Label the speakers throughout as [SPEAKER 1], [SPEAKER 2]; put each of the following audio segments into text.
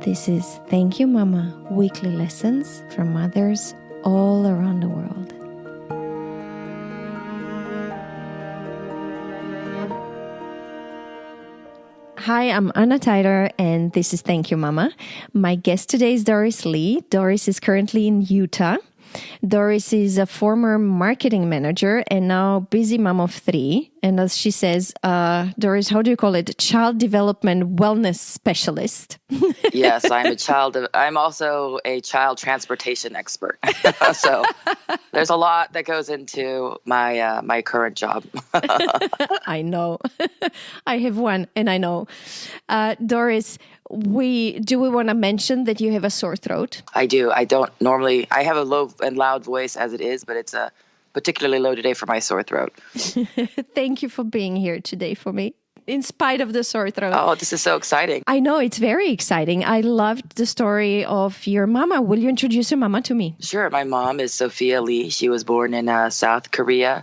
[SPEAKER 1] This is Thank You Mama, weekly lessons from mothers all around the world. Hi, I'm Anna Tyler, and this is Thank You Mama. My guest today is Doris Lee. Doris is currently in Utah. Doris is a former marketing manager and now busy mom of 3. And as she says, Doris, how do you call it? Child development wellness specialist.
[SPEAKER 2] Yes, I'm also a child transportation expert. So there's a lot that goes into my current job.
[SPEAKER 1] I know. I have one, and I know. Doris, we want to mention that you have a sore throat?
[SPEAKER 2] I do. I have a low and loud voice as it is, but it's particularly low today for my sore throat.
[SPEAKER 1] Thank you for being here today for me, in spite of the sore throat.
[SPEAKER 2] Oh, this is so exciting.
[SPEAKER 1] I know, it's very exciting. I loved the story of your mama. Will you introduce your mama to me?
[SPEAKER 2] Sure. My mom is Sophia Lee. She was born in South Korea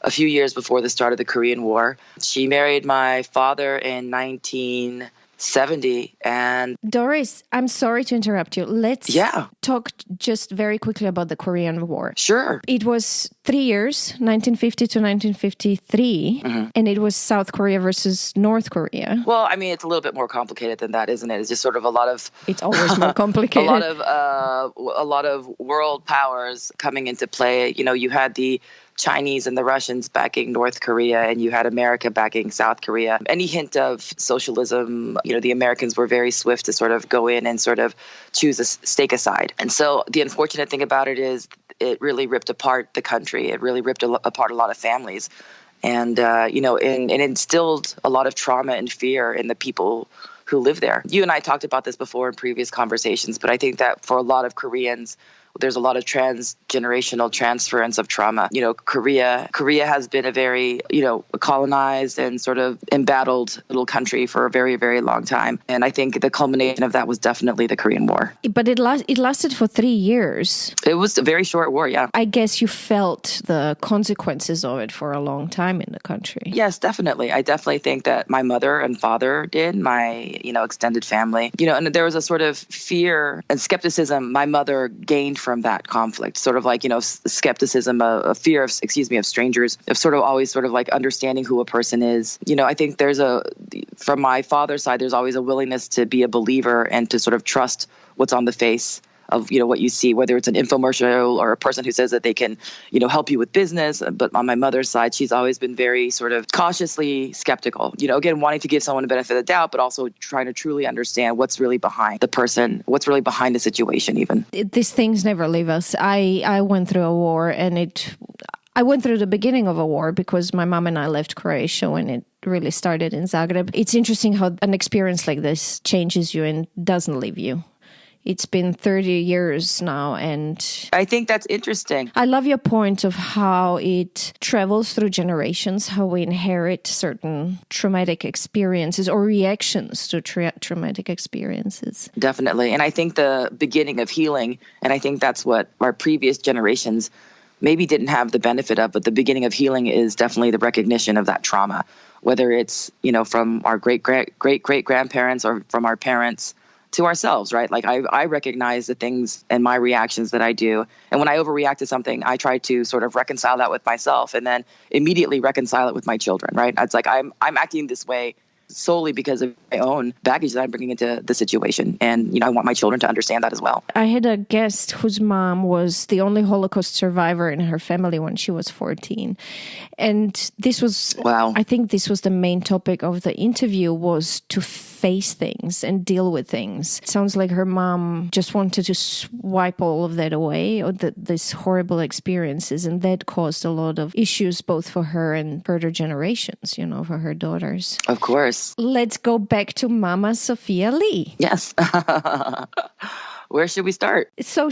[SPEAKER 2] a few years before the start of the Korean War. She married my father in 1970. And
[SPEAKER 1] Doris, I'm sorry to interrupt you. Let's talk just very quickly about the Korean War.
[SPEAKER 2] Sure.
[SPEAKER 1] It was 3 years, 1950 to 1953, and it was South Korea versus North Korea.
[SPEAKER 2] Well, I mean, it's a little bit more complicated than that, isn't it? It's just sort of a lot of...
[SPEAKER 1] It's always more complicated.
[SPEAKER 2] a lot of world powers coming into play. You know, you had the Chinese and the Russians backing North Korea, and you had America backing South Korea. Any hint of socialism, the Americans were very swift to sort of go in and sort of choose a stake aside. And so the unfortunate thing about it is it really ripped apart the country. It really ripped apart a lot of families. And, and instilled a lot of trauma and fear in the people who live there. You and I talked about this before in previous conversations, but I think that for a lot of Koreans, there's a lot of transgenerational transference of trauma. Korea has been a very, colonized and sort of embattled little country for a very, very long time. And I think the culmination of that was definitely the Korean War.
[SPEAKER 1] But it lasted for 3 years.
[SPEAKER 2] It was a very short war, yeah.
[SPEAKER 1] I guess you felt the consequences of it for a long time in the country.
[SPEAKER 2] Yes, definitely. I definitely think that my mother and father did, my, extended family. And there was a sort of fear and skepticism my mother gained from that conflict, sort of like, skepticism, a fear of strangers, of sort of always sort of like understanding who a person is. I think from my father's side, there's always a willingness to be a believer and to sort of trust what's on the face of, what you see, whether it's an infomercial or a person who says that they can, help you with business. But on my mother's side, she's always been very sort of cautiously skeptical, again, wanting to give someone the benefit of the doubt, but also trying to truly understand what's really behind the person, what's really behind the situation even.
[SPEAKER 1] These things never leave us. I went through a war, and I went through the beginning of a war because my mom and I left Croatia when it really started in Zagreb. It's interesting how an experience like this changes you and doesn't leave you. It's been 30 years now, and
[SPEAKER 2] I think that's interesting.
[SPEAKER 1] I love your point of how it travels through generations, how we inherit certain traumatic experiences or reactions to traumatic experiences.
[SPEAKER 2] Definitely. And I think the beginning of healing, and I think that's what our previous generations maybe didn't have the benefit of, but the beginning of healing is definitely the recognition of that trauma, whether it's, from our great-great-grandparents or from our parents to ourselves, right? Like I recognize the things and my reactions that I do. And when I overreact to something, I try to sort of reconcile that with myself and then immediately reconcile it with my children, right? It's like I'm acting this way solely because of my own baggage that I'm bringing into the situation. And, I want my children to understand that as well.
[SPEAKER 1] I had a guest whose mom was the only Holocaust survivor in her family when she was 14. And this was, I think this was the main topic of the interview, was to face things and deal with things. It sounds like her mom just wanted to swipe all of that away, or these horrible experiences. And that caused a lot of issues both for her and further generations, for her daughters.
[SPEAKER 2] Of course.
[SPEAKER 1] Let's go back to Mama Sophia Lee.
[SPEAKER 2] Yes. Where should we start?
[SPEAKER 1] So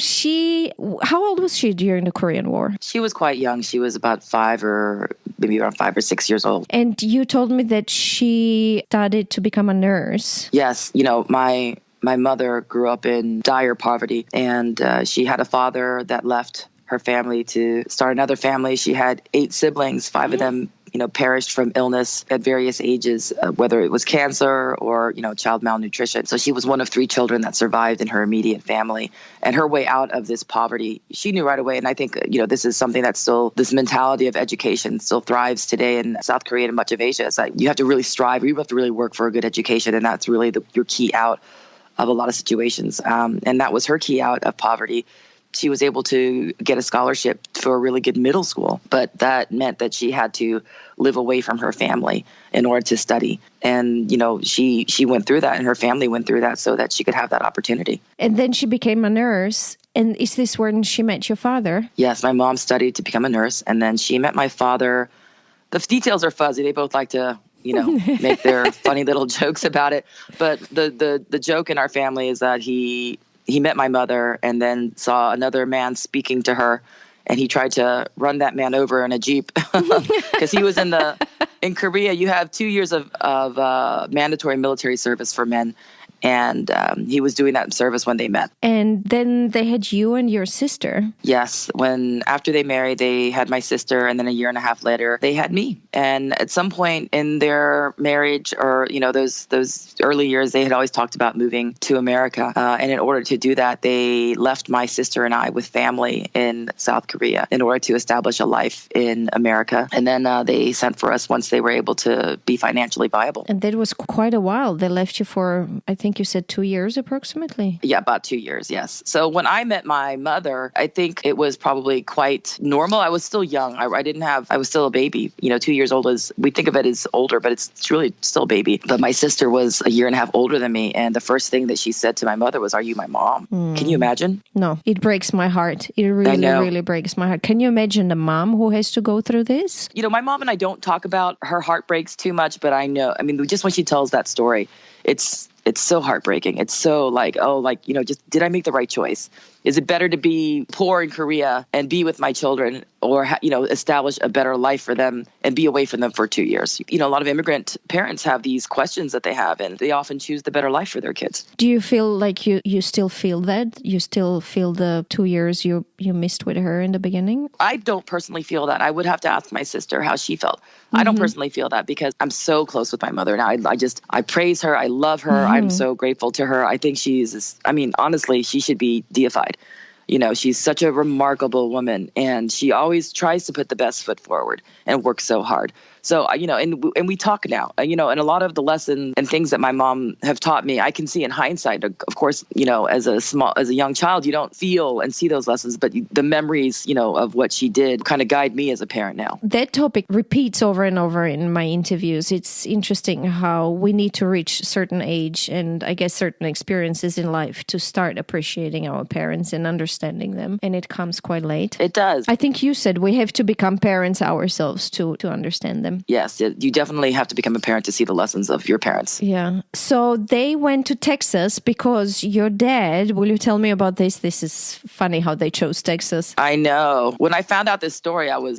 [SPEAKER 1] how old was she during the Korean War?
[SPEAKER 2] She was quite young. She was about 5 or 6 years old.
[SPEAKER 1] And you told me that she started to become a nurse.
[SPEAKER 2] Yes. My mother grew up in dire poverty, and she had a father that left her family to start another family. She had 8 siblings, 5 of them perished from illness at various ages, whether it was cancer or, child malnutrition. So she was one of 3 children that survived in her immediate family. And her way out of this poverty, she knew right away. And I think, this is something that's still, this mentality of education still thrives today in South Korea and much of Asia. It's like you have to really strive, you have to really work for a good education. And that's really your key out of a lot of situations. And that was her key out of poverty. She was able to get a scholarship for a really good middle school, but that meant that she had to live away from her family in order to study. And, she went through that, and her family went through that so that she could have that opportunity.
[SPEAKER 1] And then she became a nurse. And is this when she met your father?
[SPEAKER 2] Yes, my mom studied to become a nurse, and then she met my father. The details are fuzzy. They both like to make their funny little jokes about it. But the joke in our family is that he met my mother and then saw another man speaking to her, and he tried to run that man over in a Jeep because he was in Korea. You have 2 years of mandatory military service for men. And he was doing that service when they met.
[SPEAKER 1] And then they had you and your sister.
[SPEAKER 2] Yes. After they married, they had my sister. And then a year and a half later, they had me. And at some point in their marriage or, those early years, they had always talked about moving to America. And in order to do that, they left my sister and I with family in South Korea in order to establish a life in America. And then they sent for us once they were able to be financially viable.
[SPEAKER 1] And that was quite a while. They left you for, I think you said 2 years approximately?
[SPEAKER 2] Yeah, about 2 years, yes. So when I met my mother, I think it was probably quite normal. I was still young. I was still a baby. 2 years old we think of it as older, but it's really still a baby. But my sister was a year and a half older than me. And the first thing that she said to my mother was, "Are you my mom?" Can you imagine?
[SPEAKER 1] No, it breaks my heart. It really breaks my heart. Can you imagine a mom who has to go through this?
[SPEAKER 2] My mom and I don't talk about her heartbreaks too much, but I know, just when she tells that story, it's so heartbreaking. It's so just did I make the right choice? Is it better to be poor in Korea and be with my children or, establish a better life for them and be away from them for 2 years? A lot of immigrant parents have these questions that they have, and they often choose the better life for their kids.
[SPEAKER 1] Do you feel like you still feel that? You still feel the 2 years you missed with her in the beginning?
[SPEAKER 2] I don't personally feel that. I would have to ask my sister how she felt. I don't personally feel that because I'm so close with my mother now. I praise her. I love her. I'm so grateful to her. I think honestly, she should be deified. She's such a remarkable woman, and she always tries to put the best foot forward and works so hard. So, and we talk now, and a lot of the lessons and things that my mom have taught me, I can see in hindsight. Of course, as a young child, you don't feel and see those lessons, but the memories, of what she did kind of guide me as a parent now.
[SPEAKER 1] That topic repeats over and over in my interviews. It's interesting how we need to reach a certain age and I guess certain experiences in life to start appreciating our parents and understanding them. And it comes quite late.
[SPEAKER 2] It does.
[SPEAKER 1] I think you said we have to become parents ourselves to understand them.
[SPEAKER 2] Yes, you definitely have to become a parent to see the lessons of your parents.
[SPEAKER 1] Yeah. So they went to Texas because your dad, will you tell me about this? This is funny how they chose Texas.
[SPEAKER 2] I know. When I found out this story, I was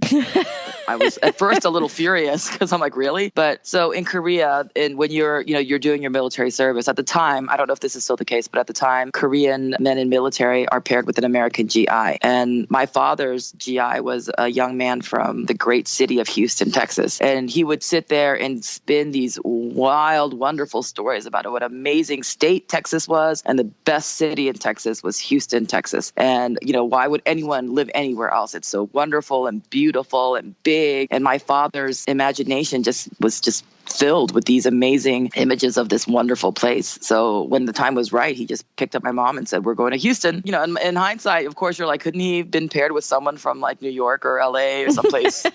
[SPEAKER 2] at first a little furious because I'm like, really? But so in Korea, and when you're doing your military service, at the time, I don't know if this is still the case, but at the time, Korean men in military are paired with an American GI. And my father's GI was a young man from the great city of Houston, Texas. And he would sit there and spin these wild, wonderful stories about what amazing state Texas was. And the best city in Texas was Houston, Texas. And, why would anyone live anywhere else? It's so wonderful and beautiful and big. And my father's imagination was filled with these amazing images of this wonderful place. So when the time was right, he just picked up my mom and said, "We're going to Houston." In hindsight, of course, you're like, couldn't he have been paired with someone from like New York or LA or someplace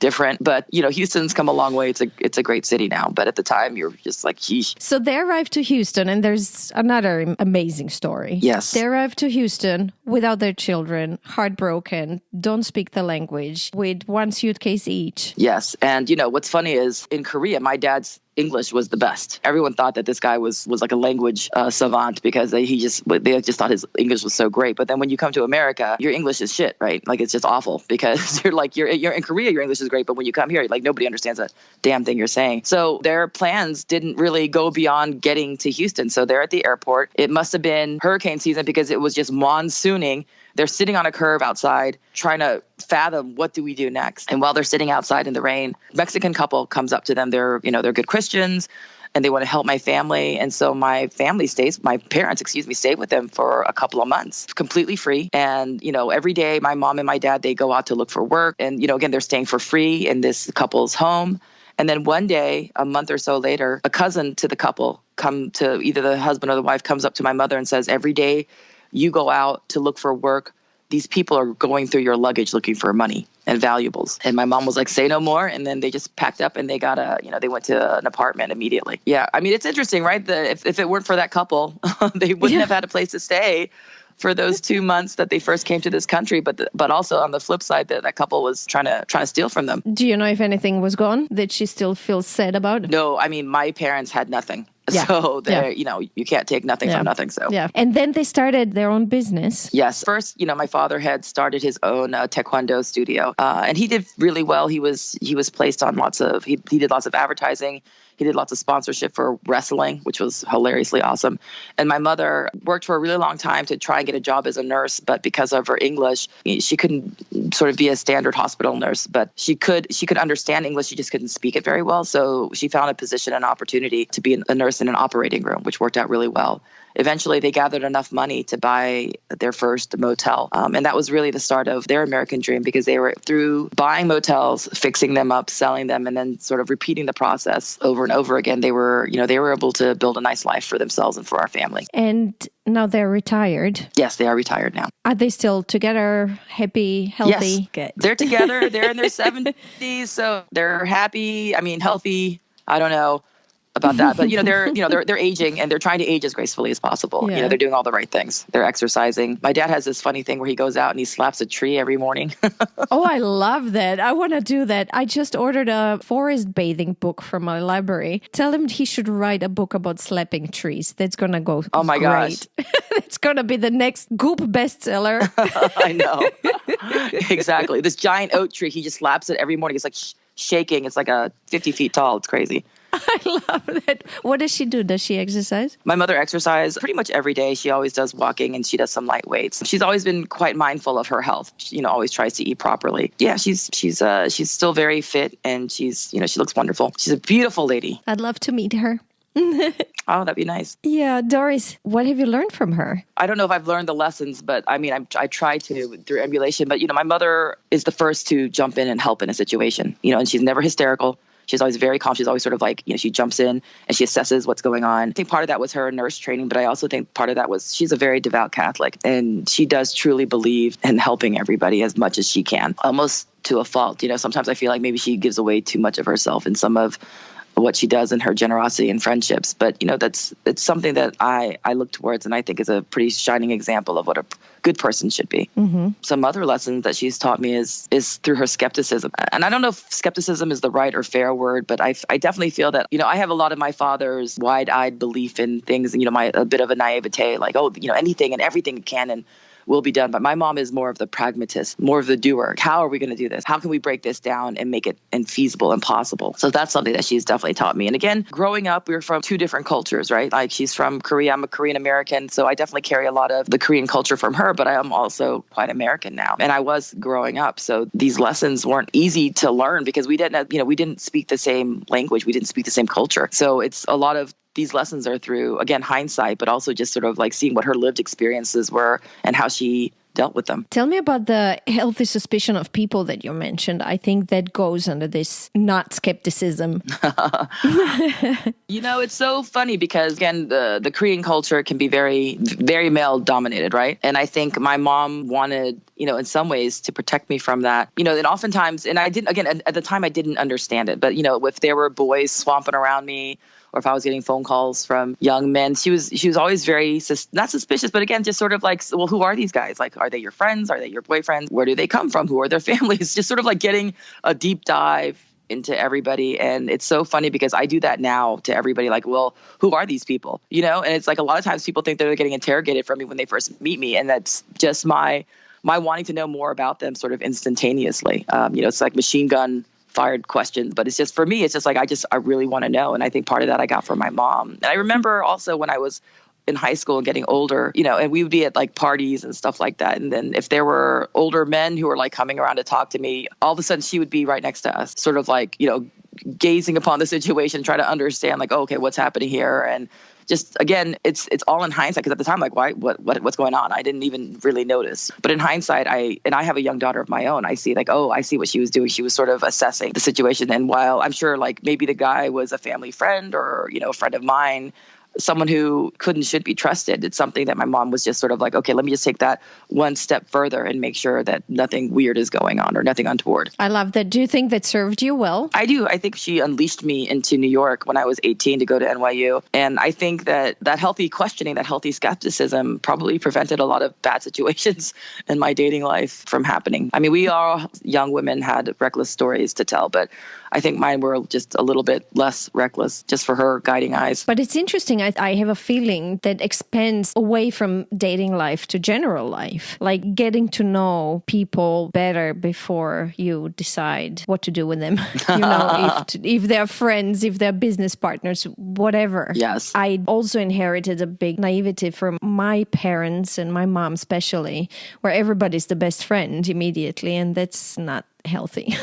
[SPEAKER 2] different? But, Houston's come a long way. It's a great city now. But at the time, you're just like, sheesh.
[SPEAKER 1] So they arrived to Houston, and there's another amazing story.
[SPEAKER 2] Yes.
[SPEAKER 1] They arrived to Houston without their children, heartbroken, don't speak the language, with one suitcase each.
[SPEAKER 2] Yes. And, what's funny is in Korea, my dad's English was the best. Everyone thought that this guy was like a language savant because they just thought his English was so great. But then when you come to America, your English is shit, right? Like it's just awful because you're in Korea, your English is great, but when you come here, like nobody understands a damn thing you're saying. So their plans didn't really go beyond getting to Houston. So they're at the airport. It must have been hurricane season because it was just monsooning. They're sitting on a curb outside trying to fathom, what do we do next? And while they're sitting outside in the rain, Mexican couple comes up to them. They're good Christians, and they want to help my family. And so my parents stayed with them for a couple of months, completely free. And, every day my mom and my dad, they go out to look for work. And, again, they're staying for free in this couple's home. And then one day, a month or so later, a cousin to the couple either the husband or the wife comes up to my mother and says, every day you go out to look for work, these people are going through your luggage looking for money and valuables. And my mom was like, say no more. And then they just packed up and they got they went to an apartment immediately. Yeah. I mean, it's interesting, right? If it weren't for that couple, they wouldn't have had a place to stay for those 2 months that they first came to this country. But also on the flip side, that couple was trying to steal from them.
[SPEAKER 1] Do you know if anything was gone that she still feels sad about?
[SPEAKER 2] No, I mean, my parents had nothing. Yeah. So you can't take nothing from nothing. So
[SPEAKER 1] yeah. And then they started their own business.
[SPEAKER 2] Yes. First, my father had started his own taekwondo studio, and he did really well. He was placed on he did lots of advertising. He did lots of sponsorship for wrestling, which was hilariously awesome. And my mother worked for a really long time to try and get a job as a nurse, but because of her English, she couldn't sort of be a standard hospital nurse. But she could understand English, she just couldn't speak it very well. So she found a position, an opportunity to be a nurse in an operating room, which worked out really well. Eventually, they gathered enough money to buy their first motel. And that was really the start of their American dream, because they were, through buying motels, fixing them up, selling them, and then sort of repeating the process over and over again. They were able to build a nice life for themselves and for our family.
[SPEAKER 1] And now they're retired.
[SPEAKER 2] Yes, they are retired now.
[SPEAKER 1] Are they still together, happy, healthy?
[SPEAKER 2] Yes,
[SPEAKER 1] good.
[SPEAKER 2] They're together. They're in their 70s, so they're happy. I mean, healthy. I don't know about that, but they're aging, and they're trying to age as gracefully as possible.
[SPEAKER 1] Yeah.
[SPEAKER 2] They're doing all the right things. They're exercising. My dad has this funny thing where he goes out and he slaps a tree every morning.
[SPEAKER 1] Oh, I love that. I want to do that. I just ordered a forest bathing book from my library. Tell him he should write a book about slapping trees. That's going to go
[SPEAKER 2] Oh my
[SPEAKER 1] great.
[SPEAKER 2] gosh.
[SPEAKER 1] It's going to be the next Goop bestseller.
[SPEAKER 2] I know. Exactly. This giant oak tree, he just slaps it every morning. It's like shaking. It's like 50 feet tall. It's crazy.
[SPEAKER 1] I love that. What does she do? Does she exercise?
[SPEAKER 2] My mother exercises pretty much every day. She always does walking, and she does some light weights. She's always been quite mindful of her health. She, always tries to eat properly. Yeah, she's still very fit, and she looks wonderful. She's a beautiful lady.
[SPEAKER 1] I'd love to meet her.
[SPEAKER 2] Oh, that'd be nice.
[SPEAKER 1] Yeah, Doris, what have you learned from her?
[SPEAKER 2] I don't know if I've learned the lessons, but I mean, I try to through emulation. But my mother is the first to jump in and help in a situation. And she's never hysterical. She's always very calm. She's always sort of like, she jumps in and she assesses what's going on. I think part of that was her nurse training, but I also think part of that was she's a very devout Catholic, and she does truly believe in helping everybody as much as she can, almost to a fault. Sometimes I feel like maybe she gives away too much of herself in some of what she does in her generosity and friendships. But, it's something that I look towards, and I think is a pretty shining example of what a good person should be. Mm-hmm. Some other lessons that she's taught me is through her skepticism. And I don't know if skepticism is the right or fair word, but I definitely feel that, I have a lot of my father's wide-eyed belief in things, and, a bit of a naivete, like, anything and everything can and will be done. But my mom is more of the pragmatist, more of the doer. How are we going to do this? How can we break this down and make it feasible and possible? So that's something that she's definitely taught me. And again, growing up, we were from two different cultures, right? Like, she's from Korea. I'm a Korean American. So I definitely carry a lot of the Korean culture from her, but I am also quite American now. And I was growing up. So these lessons weren't easy to learn because we didn't speak the same language. We didn't speak the same culture. So it's a lot of these lessons are through, again, hindsight, but also just sort of like seeing what her lived experiences were and how she dealt with them.
[SPEAKER 1] Tell me about the healthy suspicion of people that you mentioned. I think that goes under this not skepticism.
[SPEAKER 2] It's so funny because, again, the Korean culture can be very, very male dominated, right? And I think my mom wanted, in some ways to protect me from that, and oftentimes, and I didn't, again, at the time I didn't understand it, but, if there were boys swamping around me, or if I was getting phone calls from young men, she was always very, not suspicious, but again, just sort of like, well, who are these guys? Like, are they your friends? Are they your boyfriends? Where do they come from? Who are their families? Just sort of like getting a deep dive into everybody. And it's so funny because I do that now to everybody, like, well, who are these people? And it's like a lot of times people think they're getting interrogated from me when they first meet me. And that's just my wanting to know more about them sort of instantaneously. It's like machine gun fired questions, but it's just, for me, it's just like, I really want to know. And I think part of that I got from my mom. And I remember also when I was in high school and getting older, and we would be at like parties and stuff like that. And then if there were older men who were like coming around to talk to me, all of a sudden she would be right next to us, sort of like, gazing upon the situation, try to understand like, oh, okay, what's happening here? And just, again, it's all in hindsight, because at the time, like, why, what's going on? I didn't even really notice. But in hindsight, I have a young daughter of my own. I see like, oh, I see what she was doing. She was sort of assessing the situation. And while I'm sure like maybe the guy was a family friend or, a friend of mine, someone who should be trusted, it's something that my mom was just sort of like, okay, let me just take that one step further and make sure that nothing weird is going on or nothing untoward.
[SPEAKER 1] I love that. Do you think that served you well?
[SPEAKER 2] I do. I think she unleashed me into New York when I was 18 to go to NYU. And I think that healthy questioning, that healthy skepticism probably prevented a lot of bad situations in my dating life from happening. I mean, we all young women had reckless stories to tell, but I think mine were just a little bit less reckless, just for her guiding eyes.
[SPEAKER 1] But it's interesting. I have a feeling that expands away from dating life to general life, like getting to know people better before you decide what to do with them. If they're friends, if they're business partners, whatever.
[SPEAKER 2] Yes.
[SPEAKER 1] I also inherited a big naivety from my parents and my mom especially, where everybody's the best friend immediately, and that's not healthy.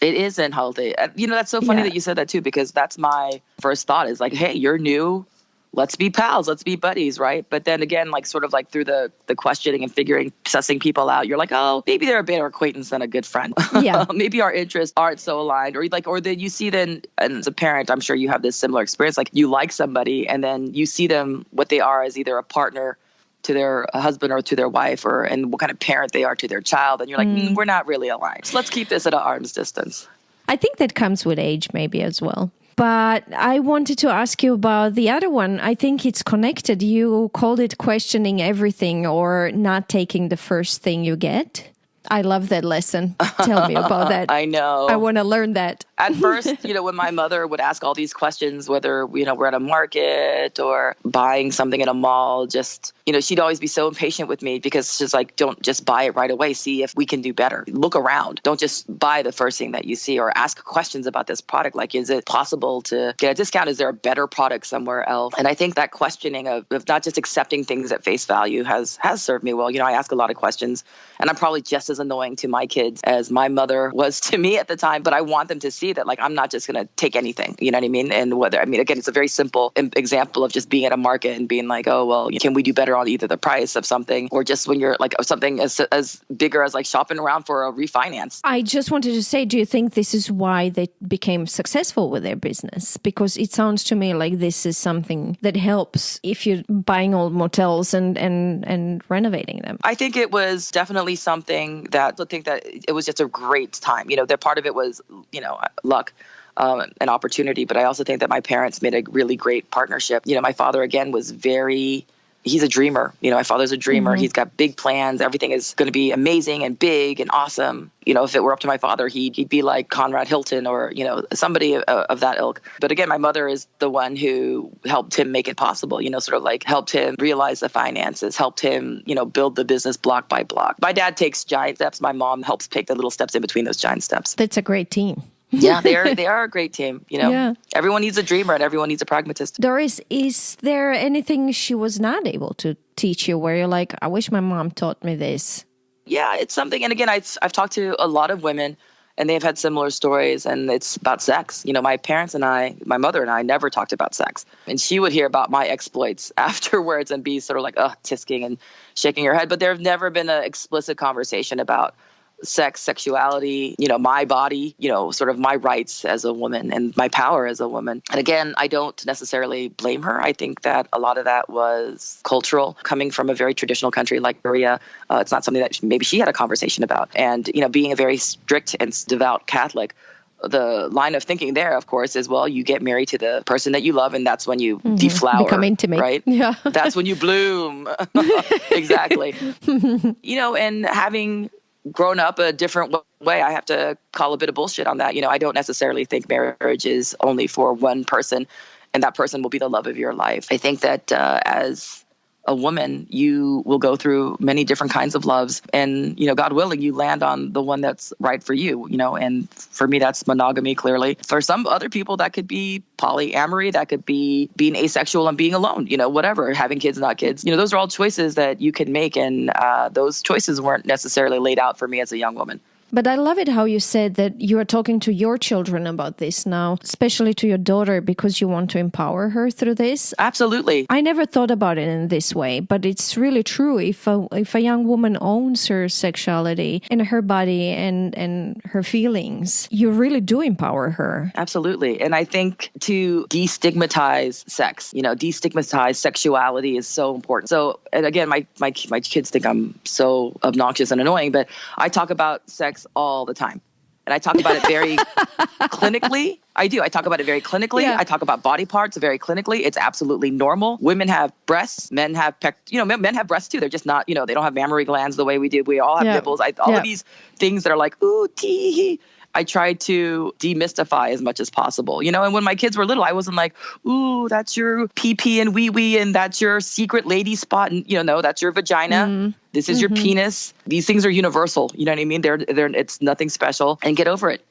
[SPEAKER 2] It isn't healthy. That's so funny that you said that too, because that's my first thought is like, hey, you're new. Let's be pals. Let's be buddies, right? But then again, like sort of like through the questioning and sussing people out, you're like, oh, maybe they're a better acquaintance than a good friend.
[SPEAKER 1] Yeah.
[SPEAKER 2] Maybe our interests aren't so aligned, or then you see then, and as a parent, I'm sure you have this similar experience, like you like somebody and then you see them, what they are as either a partner to their husband or to their wife, and what kind of parent they are to their child. And you're like, we're not really aligned. So let's keep this at an arm's distance.
[SPEAKER 1] I think that comes with age maybe as well. But I wanted to ask you about the other one. I think it's connected. You called it questioning everything or not taking the first thing you get. I love that lesson. Tell me about that.
[SPEAKER 2] I know.
[SPEAKER 1] I want to learn that.
[SPEAKER 2] At first, when my mother would ask all these questions, whether, we're at a market or buying something in a mall, just, she'd always be so impatient with me because she's like, don't just buy it right away. See if we can do better. Look around. Don't just buy the first thing that you see or ask questions about this product. Like, is it possible to get a discount? Is there a better product somewhere else? And I think that questioning of not just accepting things at face value has served me well. I ask a lot of questions, and I'm probably just as annoying to my kids as my mother was to me at the time, but I want them to see that, like, I'm not just going to take anything, you know what I mean? And again, it's a very simple example of just being at a market and being like, oh, well, can we do better on either the price of something or just when you're like something as bigger as like shopping around for a refinance.
[SPEAKER 1] I just wanted to say, do you think this is why they became successful with their business? Because it sounds to me like this is something that helps if you're buying old motels and renovating them.
[SPEAKER 2] I think it was definitely something that I think that it was just a great time. That part of it was, luck. An opportunity, but I also think that my parents made a really great partnership. My father, again, he's a dreamer. My father's a dreamer. Mm-hmm. He's got big plans. Everything is going to be amazing and big and awesome. If it were up to my father, he'd be like Conrad Hilton or, somebody of that ilk. But again, my mother is the one who helped him make it possible, sort of like helped him realize the finances, helped him, build the business block by block. My dad takes giant steps. My mom helps take the little steps in between those giant steps.
[SPEAKER 1] That's a great team.
[SPEAKER 2] Yeah, they are a great team. Yeah. Everyone needs a dreamer and everyone needs a pragmatist.
[SPEAKER 1] Doris, is there anything she was not able to teach you where you're like, I wish my mom taught me this?
[SPEAKER 2] Yeah, it's something. And again, I've talked to a lot of women and they've had similar stories, and it's about sex. My parents and my mother and I never talked about sex. And she would hear about my exploits afterwards and be sort of like, tisking and shaking her head. But there have never been an explicit conversation about sex, sexuality, my body, sort of my rights as a woman and my power as a woman. And again, I don't necessarily blame her. I think that a lot of that was cultural, coming from a very traditional country like Korea. It's not something that maybe she had a conversation about. And, being a very strict and devout Catholic, the line of thinking there, of course, is, well, you get married to the person that you love, and that's when you deflower.
[SPEAKER 1] Become intimate.
[SPEAKER 2] Right?
[SPEAKER 1] Yeah.
[SPEAKER 2] That's when you bloom. Exactly. And having grown up a different way, I have to call a bit of bullshit on that. I don't necessarily think marriage is only for one person and that person will be the love of your life. I think that as a woman, you will go through many different kinds of loves. And, God willing, you land on the one that's right for you, and for me, that's monogamy, clearly. For some other people, that could be polyamory, that could be being asexual and being alone, whatever, having kids, not kids. Those are all choices that you can make. And those choices weren't necessarily laid out for me as a young woman.
[SPEAKER 1] But I love it how you said that you are talking to your children about this now, especially to your daughter, because you want to empower her through this.
[SPEAKER 2] Absolutely.
[SPEAKER 1] I never thought about it in this way, but it's really true. If a young woman owns her sexuality and her body and her feelings, you really do empower her.
[SPEAKER 2] Absolutely. And I think to destigmatize sex, destigmatize sexuality is so important. So, and again, my kids think I'm so obnoxious and annoying, but I talk about sex all the time. And I talk about it very clinically. I do. I talk about it very clinically. Yeah. I talk about body parts very clinically. It's absolutely normal. Women have breasts. Men have men have breasts too. They're just not, they don't have mammary glands the way we do. We all have nipples. All of these things that are like, ooh, tee. I try to demystify as much as possible, and when my kids were little, I wasn't like, ooh, that's your pee-pee and wee-wee and that's your secret lady spot. And, no, that's your vagina. Mm-hmm. This is your penis. These things are universal. You know what I mean? They're it's nothing special, and get over it.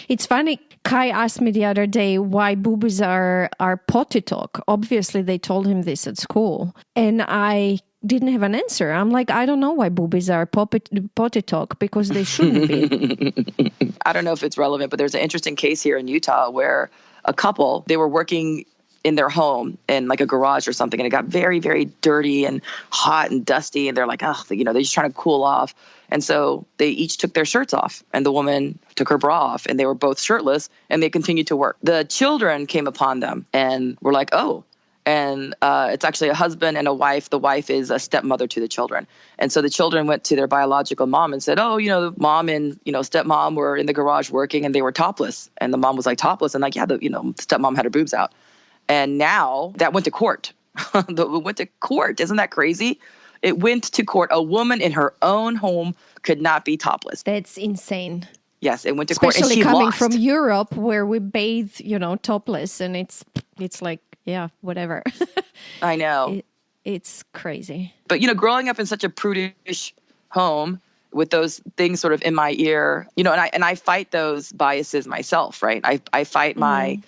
[SPEAKER 1] It's funny. Kai asked me the other day why boobies are potty talk. Obviously, they told him this at school. And I didn't have an answer. I'm like, I don't know why boobies are potty talk, because they shouldn't be.
[SPEAKER 2] I don't know if it's relevant, but there's an interesting case here in Utah where a couple, they were working in their home in like a garage or something, and it got very, very dirty and hot and dusty. And they're like, they're just trying to cool off. And so they each took their shirts off, and the woman took her bra off, and they were both shirtless, and they continued to work. The children came upon them and were like, oh, and it's actually a husband and a wife. The wife is a stepmother to the children. And so the children went to their biological mom and said, oh, the mom and, stepmom were in the garage working, and they were topless. And the mom was like, topless? And like, yeah, stepmom had her boobs out. And now that went to court. It went to court. Isn't that crazy? It went to court. A woman in her own home could not be topless.
[SPEAKER 1] That's insane.
[SPEAKER 2] Yes, it went to court, and she
[SPEAKER 1] lost. Especially coming from Europe, where we bathe, topless, and it's like, yeah, whatever.
[SPEAKER 2] I know.
[SPEAKER 1] It's crazy.
[SPEAKER 2] But, growing up in such a prudish home with those things sort of in my ear, and I fight those biases myself, right? I fight my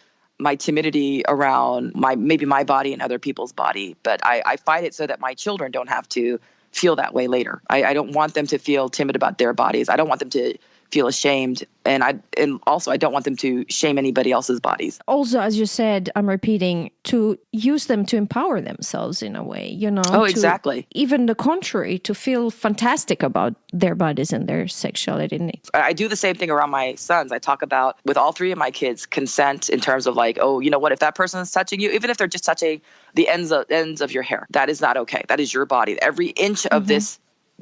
[SPEAKER 2] timidity around maybe my body and other people's body, but I fight it so that my children don't have to feel that way later. I don't want them to feel timid about their bodies. I don't want them to feel ashamed. And also I don't want them to shame anybody else's bodies.
[SPEAKER 1] Also, as you said, I'm repeating, to use them to empower themselves in a way,
[SPEAKER 2] Oh, exactly.
[SPEAKER 1] Even the contrary, to feel fantastic about their bodies and their sexuality.
[SPEAKER 2] I do the same thing around my sons. I talk about, with all three of my kids, consent in terms of like, oh, you know what, if that person is touching you, even if they're just touching the ends of your hair, that is not okay. That is your body. Every inch of this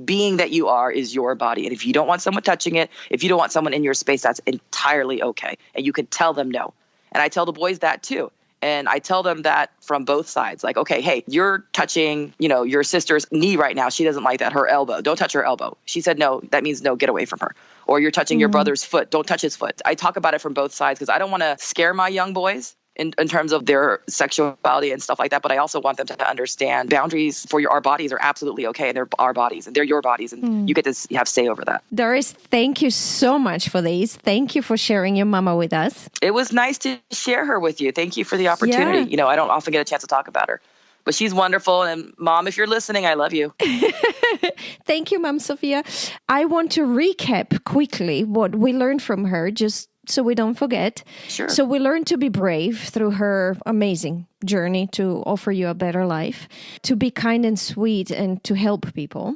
[SPEAKER 2] being that you are is your body. And if you don't want someone touching it, if you don't want someone in your space, that's entirely okay. And you can tell them no. And I tell the boys that too. And I tell them that from both sides. Like, okay, hey, you're touching, your sister's knee right now. She doesn't like that. Her elbow. Don't touch her elbow. She said no. That means no, get away from her. Or you're touching your brother's foot. Don't touch his foot. I talk about it from both sides because I don't want to scare my young boys in terms of their sexuality and stuff like that. But I also want them to understand boundaries for our bodies are absolutely okay. And they're our bodies and they're your bodies. And you get to have say over that.
[SPEAKER 1] Doris, thank you so much for this. Thank you for sharing your mama with us.
[SPEAKER 2] It was nice to share her with you. Thank you for the opportunity.
[SPEAKER 1] Yeah.
[SPEAKER 2] I don't often get a chance to talk about her. But she's wonderful. And Mom, if you're listening, I love you.
[SPEAKER 1] Thank you, Mom Sophia. I want to recap quickly what we learned from her, just so we don't forget.
[SPEAKER 2] Sure.
[SPEAKER 1] So we learned to be brave through her amazing journey to offer you a better life, to be kind and sweet, and to help people.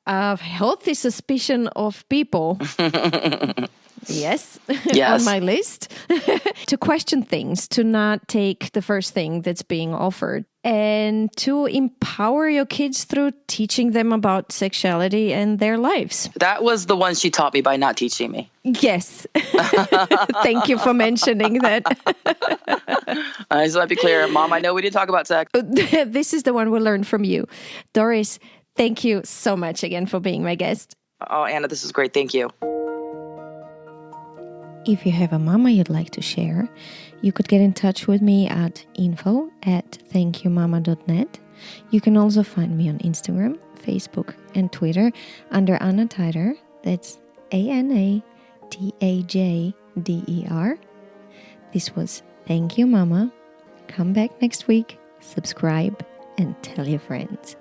[SPEAKER 1] A healthy suspicion of people. Yes, on my list. To question things, to not take the first thing that's being offered, and to empower your kids through teaching them about sexuality and their lives.
[SPEAKER 2] That was the one she taught me by not teaching me.
[SPEAKER 1] Yes. Thank you for mentioning that.
[SPEAKER 2] I just want to be clear. Mom, I know we didn't talk about sex.
[SPEAKER 1] This is the one we learned from you. Doris, thank you so much again for being my guest.
[SPEAKER 2] Oh, Anna, this is great. Thank you.
[SPEAKER 1] If you have a mama you'd like to share, you could get in touch with me at info@thankyoumama.net. You can also find me on Instagram, Facebook, and Twitter under Anna Teider. That's ANATAJDER. This was Thank You Mama. Come back next week, subscribe, and tell your friends.